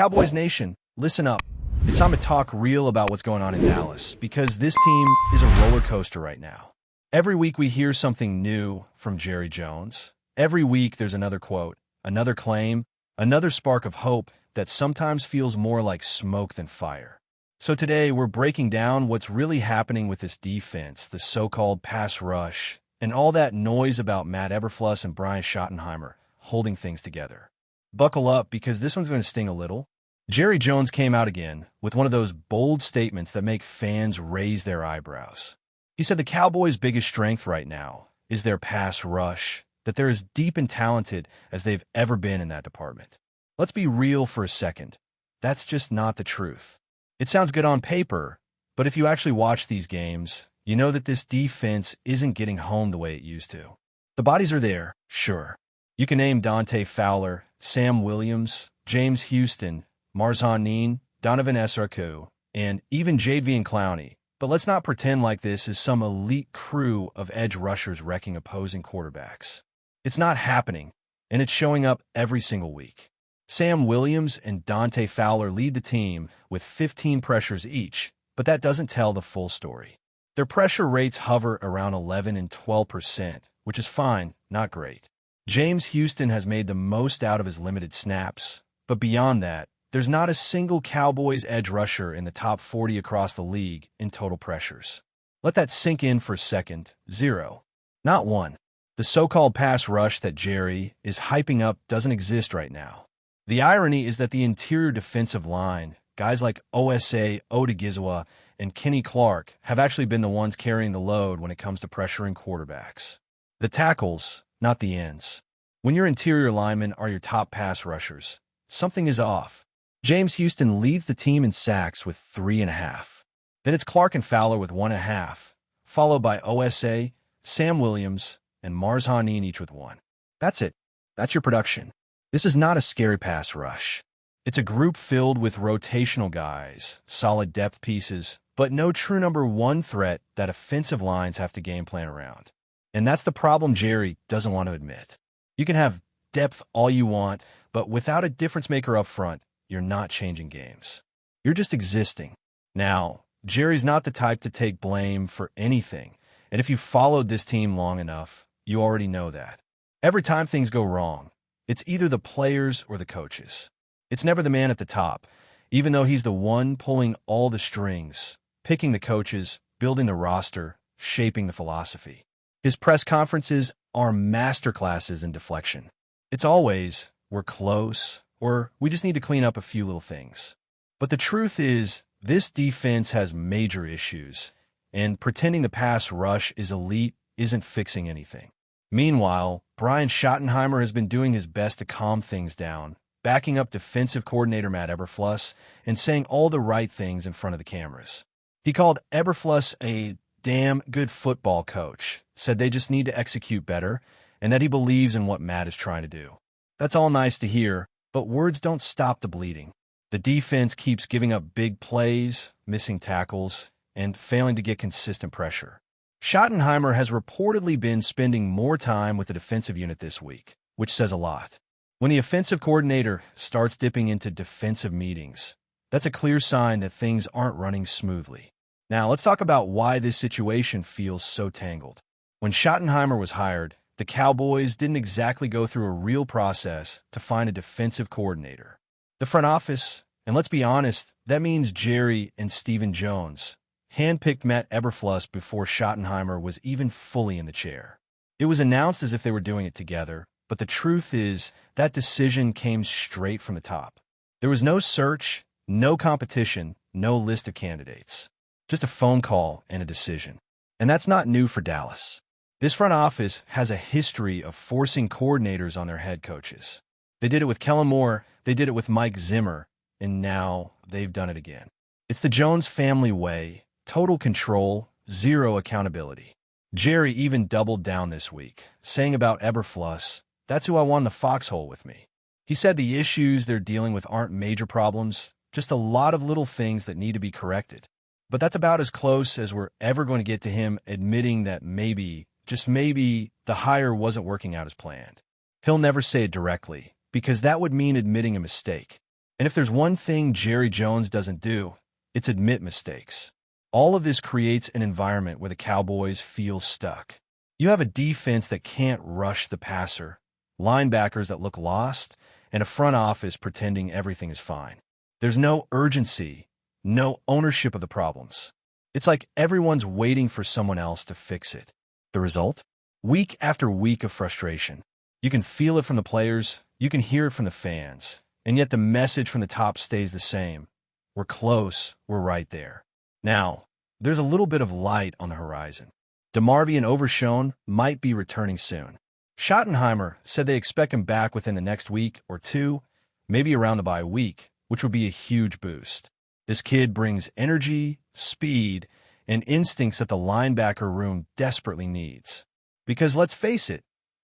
Cowboys Nation, listen up. It's time to talk real about what's going on in Dallas, because this team is a roller coaster right now. Every week we hear something new from Jerry Jones. Every week there's another quote, another claim, another spark of hope that sometimes feels more like smoke than fire. So today we're breaking down what's really happening with this defense, the so-called pass rush, and all that noise about Matt Eberflus and Brian Schottenheimer holding things together. Buckle up, because this one's going to sting a little. Jerry Jones came out again with one of those bold statements that make fans raise their eyebrows. He said the Cowboys' biggest strength right now is their pass rush, that they're as deep and talented as they've ever been in that department. Let's be real for a second. That's just not the truth. It sounds good on paper, but if you actually watch these games, you know that this defense isn't getting home the way it used to. The bodies are there, sure. You can name Dante Fowler, Sam Williams, James Houston, Marzhanin, Donovan Esraku, and even Jadeveon Clowney. But let's not pretend like this is some elite crew of edge rushers wrecking opposing quarterbacks. It's not happening, and it's showing up every single week. Sam Williams and Dante Fowler lead the team with 15 pressures each, but that doesn't tell the full story. Their pressure rates hover around 11 and 12%, which is fine, not great. James Houston has made the most out of his limited snaps, but beyond that, there's not a single Cowboys edge rusher in the top 40 across the league in total pressures. Let that sink in for a second. Zero. Not one. The so-called pass rush that Jerry is hyping up doesn't exist right now. The irony is that the interior defensive line, guys like OSA, Odigizwa, and Kenny Clark, have actually been the ones carrying the load when it comes to pressuring quarterbacks. The tackles, not the ends. When your interior linemen are your top pass rushers, something is off. James Houston leads the team in sacks with 3.5. Then it's Clark and Fowler with 1.5, followed by OSA, Sam Williams, and Marzhanin each with 1. That's it. That's your production. This is not a scary pass rush. It's a group filled with rotational guys, solid depth pieces, but no true number one threat that offensive lines have to game plan around. And that's the problem Jerry doesn't want to admit. You can have depth all you want, but without a difference maker up front, you're not changing games. You're just existing. Now, Jerry's not the type to take blame for anything, and if you've followed this team long enough, you already know that. Every time things go wrong, it's either the players or the coaches. It's never the man at the top, even though he's the one pulling all the strings, picking the coaches, building the roster, shaping the philosophy. His press conferences are masterclasses in deflection. It's always, we're close, or we just need to clean up a few little things. But the truth is, this defense has major issues, and pretending the pass rush is elite isn't fixing anything. Meanwhile, Brian Schottenheimer has been doing his best to calm things down, backing up defensive coordinator Matt Eberflus and saying all the right things in front of the cameras. He called Eberflus a damn good football coach, said they just need to execute better, and that he believes in what Matt is trying to do. That's all nice to hear, but words don't stop the bleeding. The defense keeps giving up big plays, missing tackles, and failing to get consistent pressure. Schottenheimer has reportedly been spending more time with the defensive unit this week, which says a lot. When the offensive coordinator starts dipping into defensive meetings, that's a clear sign that things aren't running smoothly. Now, let's talk about why this situation feels so tangled. When Schottenheimer was hired, the Cowboys didn't exactly go through a real process to find a defensive coordinator. The front office, and let's be honest, that means Jerry and Stephen Jones, handpicked Matt Eberflus before Schottenheimer was even fully in the chair. It was announced as if they were doing it together, but the truth is that decision came straight from the top. There was no search, no competition, no list of candidates. Just a phone call and a decision. And that's not new for Dallas. This front office has a history of forcing coordinators on their head coaches. They did it with Kellen Moore, they did it with Mike Zimmer, and now they've done it again. It's the Jones family way. Total control, zero accountability. Jerry even doubled down this week, saying about Eberflus, "That's who I want in the foxhole with me." He said the issues they're dealing with aren't major problems, just a lot of little things that need to be corrected. But that's about as close as we're ever going to get to him admitting that maybe, just maybe, the hire wasn't working out as planned. He'll never say it directly, because that would mean admitting a mistake. And if there's one thing Jerry Jones doesn't do, it's admit mistakes. All of this creates an environment where the Cowboys feel stuck. You have a defense that can't rush the passer, linebackers that look lost, and a front office pretending everything is fine. There's no urgency, no ownership of the problems. It's like everyone's waiting for someone else to fix it. The result? Week after week of frustration. You can feel it from the players, you can hear it from the fans, and yet the message from the top stays the same. We're close, we're right there. Now, there's a little bit of light on the horizon. DeMarvie and Overshown might be returning soon. Schottenheimer said they expect him back within the next week or two, maybe around the bye week, which would be a huge boost. This kid brings energy, speed, and instincts that the linebacker room desperately needs. Because let's face it,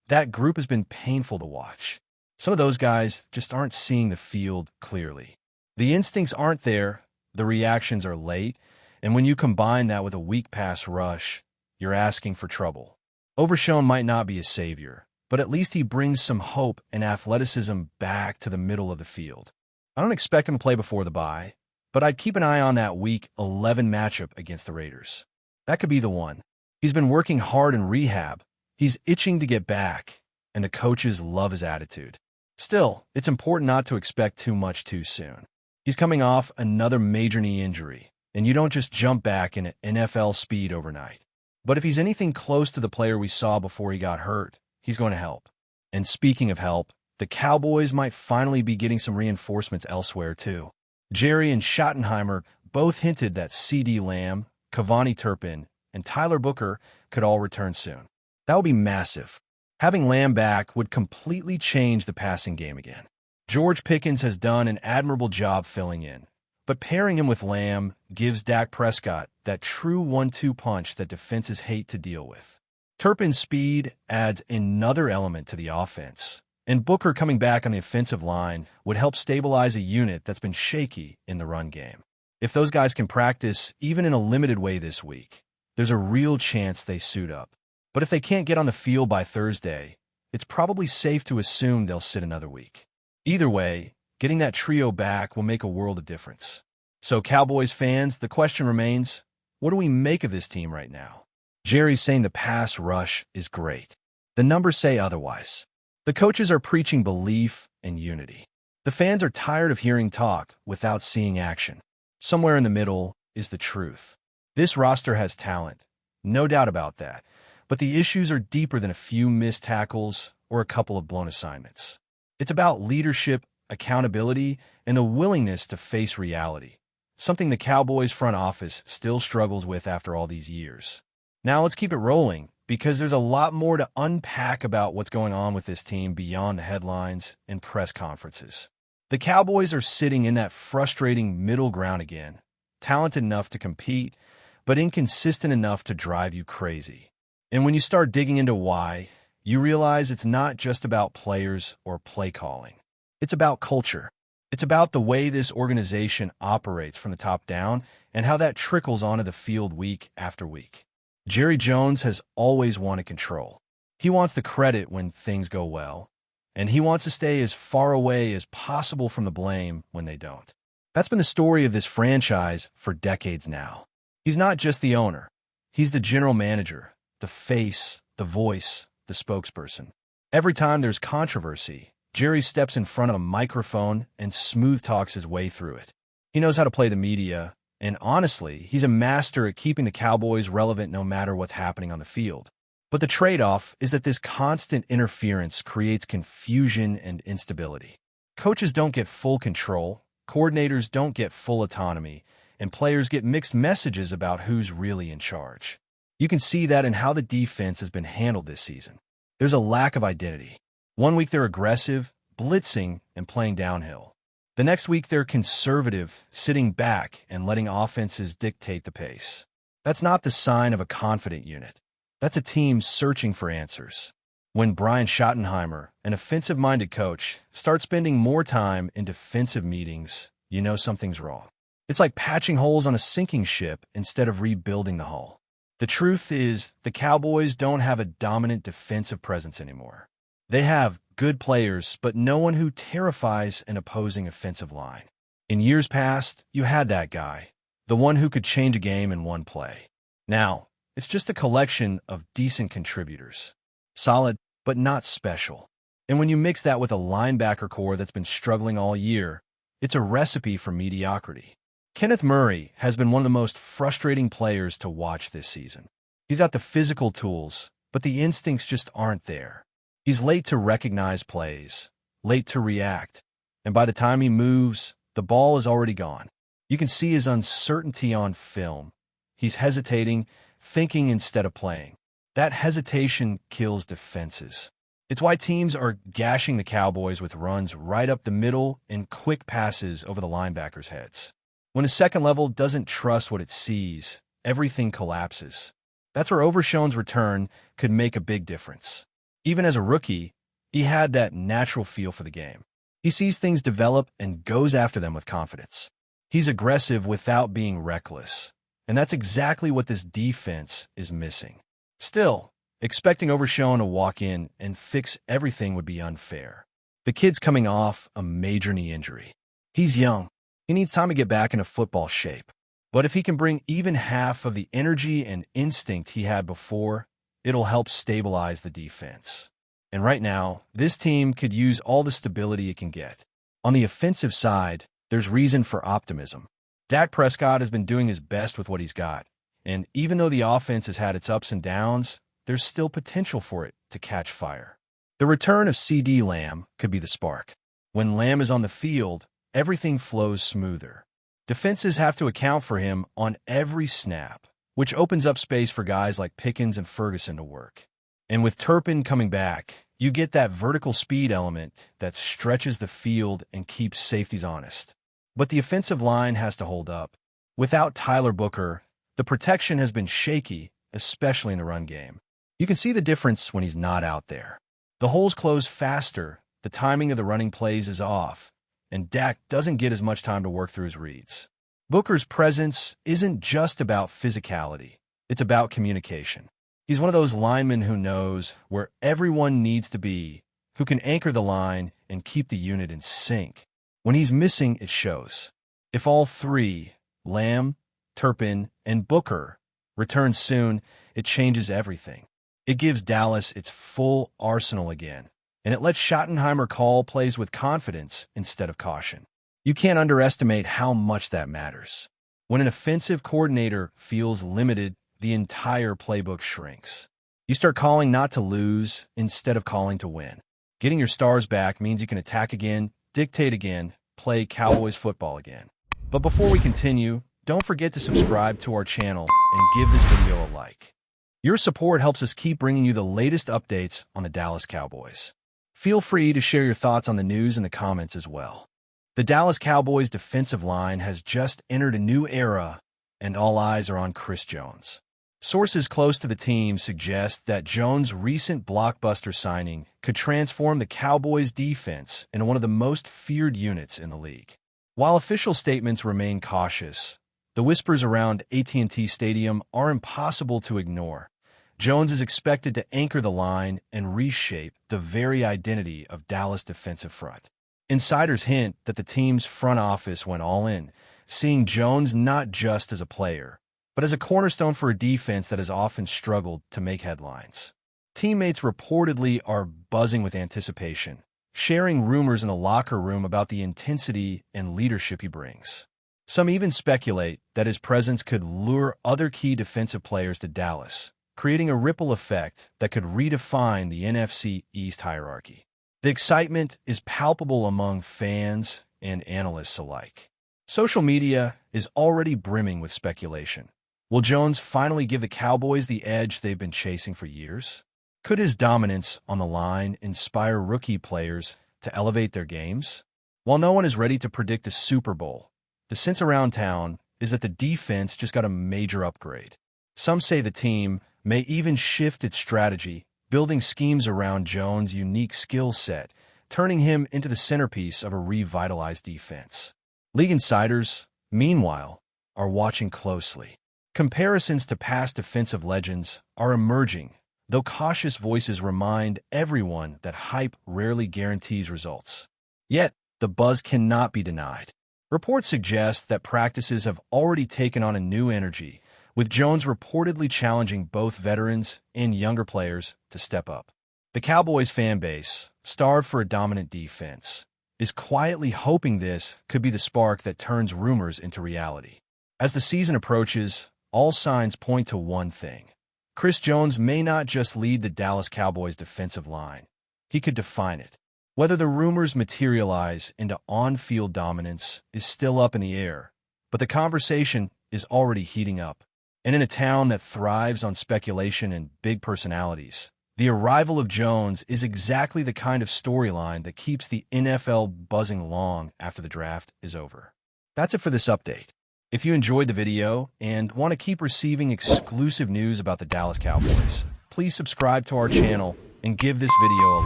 that group has been painful to watch. Some of those guys just aren't seeing the field clearly. The instincts aren't there, the reactions are late, and when you combine that with a weak pass rush, you're asking for trouble. Overshown might not be a savior, but at least he brings some hope and athleticism back to the middle of the field. I don't expect him to play before the bye, but I'd keep an eye on that Week 11 matchup against the Raiders. That could be the one. He's been working hard in rehab. He's itching to get back, and the coaches love his attitude. Still, it's important not to expect too much too soon. He's coming off another major knee injury, and you don't just jump back in NFL speed overnight. But if he's anything close to the player we saw before he got hurt, he's going to help. And speaking of help, the Cowboys might finally be getting some reinforcements elsewhere too. Jerry and Schottenheimer both hinted that CeeDee Lamb, Cavani Turpin, and Tyler Booker could all return soon. That would be massive. Having Lamb back would completely change the passing game again. George Pickens has done an admirable job filling in, but pairing him with Lamb gives Dak Prescott that true 1-2 punch that defenses hate to deal with. Turpin's speed adds another element to the offense, and Booker coming back on the offensive line would help stabilize a unit that's been shaky in the run game. If those guys can practice even in a limited way this week, there's a real chance they suit up. But if they can't get on the field by Thursday, it's probably safe to assume they'll sit another week. Either way, getting that trio back will make a world of difference. So Cowboys fans, the question remains, what do we make of this team right now? Jerry's saying the pass rush is great. The numbers say otherwise. The coaches are preaching belief and unity. The fans are tired of hearing talk without seeing action. Somewhere in the middle is the truth. This roster has talent, no doubt about that. But the issues are deeper than a few missed tackles or a couple of blown assignments. It's about leadership, accountability, and the willingness to face reality, something the Cowboys front office still struggles with after all these years. Now let's keep it rolling, because there's a lot more to unpack about what's going on with this team beyond the headlines and press conferences. The Cowboys are sitting in that frustrating middle ground again, talented enough to compete, but inconsistent enough to drive you crazy. And when you start digging into why, you realize it's not just about players or play calling. It's about culture. It's about the way this organization operates from the top down and how that trickles onto the field week after week. Jerry Jones has always wanted control. He wants the credit when things go well, and he wants to stay as far away as possible from the blame when they don't. That's been the story of this franchise for decades now. He's not just the owner. He's the general manager, the face, the voice, the spokesperson. Every time there's controversy, Jerry steps in front of a microphone and smooth talks his way through it. He knows how to play the media, and honestly, he's a master at keeping the Cowboys relevant no matter what's happening on the field. But the trade-off is that this constant interference creates confusion and instability. Coaches don't get full control, coordinators don't get full autonomy, and players get mixed messages about who's really in charge. You can see that in how the defense has been handled this season. There's a lack of identity. One week they're aggressive, blitzing, and playing downhill. The next week they're conservative, sitting back and letting offenses dictate the pace. That's not the sign of a confident unit. That's a team searching for answers. When Brian Schottenheimer, an offensive-minded coach, starts spending more time in defensive meetings, you know something's wrong. It's like patching holes on a sinking ship instead of rebuilding the hull. The truth is, the Cowboys don't have a dominant defensive presence anymore. They have good players, but no one who terrifies an opposing offensive line. In years past, you had that guy, the one who could change a game in one play. Now, it's just a collection of decent contributors. Solid, but not special. And when you mix that with a linebacker core that's been struggling all year, it's a recipe for mediocrity. Kenneth Murray has been one of the most frustrating players to watch this season. He's got the physical tools, but the instincts just aren't there. He's late to recognize plays, late to react, and by the time he moves, the ball is already gone. You can see his uncertainty on film. He's hesitating, thinking instead of playing. That hesitation kills defenses. It's why teams are gashing the Cowboys with runs right up the middle and quick passes over the linebackers' heads. When a second level doesn't trust what it sees, everything collapses. That's where Overshown's return could make a big difference. Even as a rookie, he had that natural feel for the game. He sees things develop and goes after them with confidence. He's aggressive without being reckless, and that's exactly what this defense is missing. Still, expecting Overshown to walk in and fix everything would be unfair. The kid's coming off a major knee injury. He's young. He needs time to get back into football shape. But if he can bring even half of the energy and instinct he had before, it'll help stabilize the defense. And right now, this team could use all the stability it can get. On the offensive side, there's reason for optimism. Dak Prescott has been doing his best with what he's got. And even though the offense has had its ups and downs, there's still potential for it to catch fire. The return of CeeDee Lamb could be the spark. When Lamb is on the field, everything flows smoother. Defenses have to account for him on every snap, which opens up space for guys like Pickens and Ferguson to work. And with Turpin coming back, you get that vertical speed element that stretches the field and keeps safeties honest. But the offensive line has to hold up. Without Tyler Booker, the protection has been shaky, especially in the run game. You can see the difference when he's not out there. The holes close faster, the timing of the running plays is off, and Dak doesn't get as much time to work through his reads. Booker's presence isn't just about physicality, it's about communication. He's one of those linemen who knows where everyone needs to be, who can anchor the line and keep the unit in sync. When he's missing, it shows. If all three, Lamb, Turpin, and Booker, return soon, it changes everything. It gives Dallas its full arsenal again, and it lets Schottenheimer call plays with confidence instead of caution. You can't underestimate how much that matters. When an offensive coordinator feels limited, the entire playbook shrinks. You start calling not to lose instead of calling to win. Getting your stars back means you can attack again, dictate again, play Cowboys football again. But before we continue, don't forget to subscribe to our channel and give this video a like. Your support helps us keep bringing you the latest updates on the Dallas Cowboys. Feel free to share your thoughts on the news in the comments as well. The Dallas Cowboys defensive line has just entered a new era, and all eyes are on Chris Jones. Sources close to the team suggest that Jones' recent blockbuster signing could transform the Cowboys' defense into one of the most feared units in the league. While official statements remain cautious, the whispers around AT&T Stadium are impossible to ignore. Jones is expected to anchor the line and reshape the very identity of Dallas' defensive front. Insiders hint that the team's front office went all in, seeing Jones not just as a player, but as a cornerstone for a defense that has often struggled to make headlines. Teammates reportedly are buzzing with anticipation, sharing rumors in the locker room about the intensity and leadership he brings. Some even speculate that his presence could lure other key defensive players to Dallas, creating a ripple effect that could redefine the NFC East hierarchy. The excitement is palpable among fans and analysts alike. Social media is already brimming with speculation. Will Jones finally give the Cowboys the edge they've been chasing for years? Could his dominance on the line inspire rookie players to elevate their games? While no one is ready to predict a Super Bowl, the sense around town is that the defense just got a major upgrade. Some say the team may even shift its strategy, building schemes around Jones' unique skill set, turning him into the centerpiece of a revitalized defense. League insiders, meanwhile, are watching closely. Comparisons to past defensive legends are emerging, though cautious voices remind everyone that hype rarely guarantees results. Yet, the buzz cannot be denied. Reports suggest that practices have already taken on a new energy, with Jones reportedly challenging both veterans and younger players to step up. The Cowboys fan base, starved for a dominant defense, is quietly hoping this could be the spark that turns rumors into reality. As the season approaches, all signs point to one thing. Chris Jones may not just lead the Dallas Cowboys defensive line. He could define it. Whether the rumors materialize into on-field dominance is still up in the air, but the conversation is already heating up. And in a town that thrives on speculation and big personalities, the arrival of Jones is exactly the kind of storyline that keeps the NFL buzzing long after the draft is over. That's it for this update. If you enjoyed the video and want to keep receiving exclusive news about the Dallas Cowboys, please subscribe to our channel and give this video a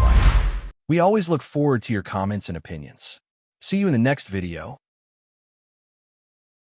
like. We always look forward to your comments and opinions. See you in the next video.